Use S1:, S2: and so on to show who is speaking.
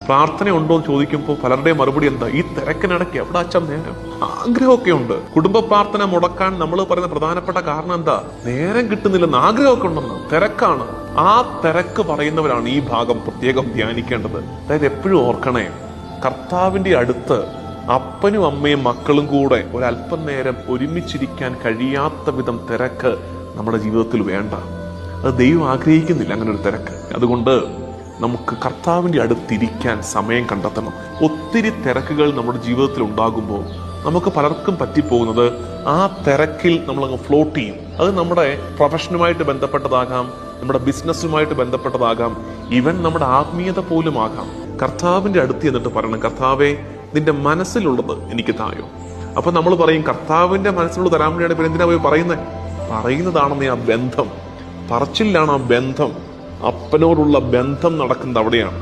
S1: പ്രാർത്ഥന ഉണ്ടോ എന്ന് ചോദിക്കുമ്പോൾ പലരുടെയും മറുപടി എന്താ? ഈ തിരക്കിനിടയ്ക്ക് എവിടെ അച്ഛൻ നേരം? ആഗ്രഹമൊക്കെ ഉണ്ട്. കുടുംബ പ്രാർത്ഥന മുടക്കാൻ നമ്മൾ പറയുന്ന പ്രധാനപ്പെട്ട കാരണം എന്താ? നേരം കിട്ടുന്നില്ലെന്ന്. ആഗ്രഹമൊക്കെ ഉണ്ടെന്ന്, തിരക്കാണ്. ആ തിരക്ക് പറയുന്നവരാണ് ഈ ഭാഗം പ്രത്യേകം ധ്യാനിക്കേണ്ടത്. അതായത് എപ്പോഴും ഓർക്കണേ, കർത്താവിന്റെ അടുത്ത് അപ്പനും അമ്മയും മക്കളും കൂടെ ഒരല്പം നേരം ഒരുമിച്ചിരിക്കാൻ കഴിയാത്ത വിധം തിരക്ക് നമ്മുടെ ജീവിതത്തിൽ വേണ്ട. അത് ദൈവം ആഗ്രഹിക്കുന്നില്ല അങ്ങനെ ഒരു തിരക്ക്. അതുകൊണ്ട് നമുക്ക് കർത്താവിന്റെ അടുത്തിരിക്കാൻ സമയം കണ്ടെത്തണം. ഒത്തിരി തിരക്കുകൾ നമ്മുടെ ജീവിതത്തിൽ ഉണ്ടാകുമ്പോൾ നമുക്ക് പലർക്കും പറ്റിപ്പോകുന്നത് ആ തിരക്കിൽ നമ്മളങ്ങ് ഫ്ലോട്ട് ചെയ്യും. അത് നമ്മുടെ പ്രൊഫഷനുമായിട്ട് ബന്ധപ്പെട്ടതാകാം, നമ്മുടെ ബിസിനസ്സുമായിട്ട് ബന്ധപ്പെട്ടതാകാം, ഈവൻ നമ്മുടെ ആത്മീയത പോലും ആകാം. കർത്താവിന്റെ അടുത്ത് എന്നിട്ട് പറയണം, കർത്താവേ, നിന്റെ മനസ്സിലുള്ളത് എനിക്ക് തായോ. അപ്പൊ നമ്മൾ പറയും, കർത്താവിന്റെ മനസ്സിലുള്ളത് തരാൻ വേണ്ടിയാണ് ഇപ്പൊ എന്തിനാ പോയി പറയുന്നതാണെന്ന്. ആ ബന്ധം പറച്ചിലാണ്, ആ ബന്ധം, അപ്പനോടുള്ള ബന്ധം നടക്കുന്നത് അവിടെയാണ്.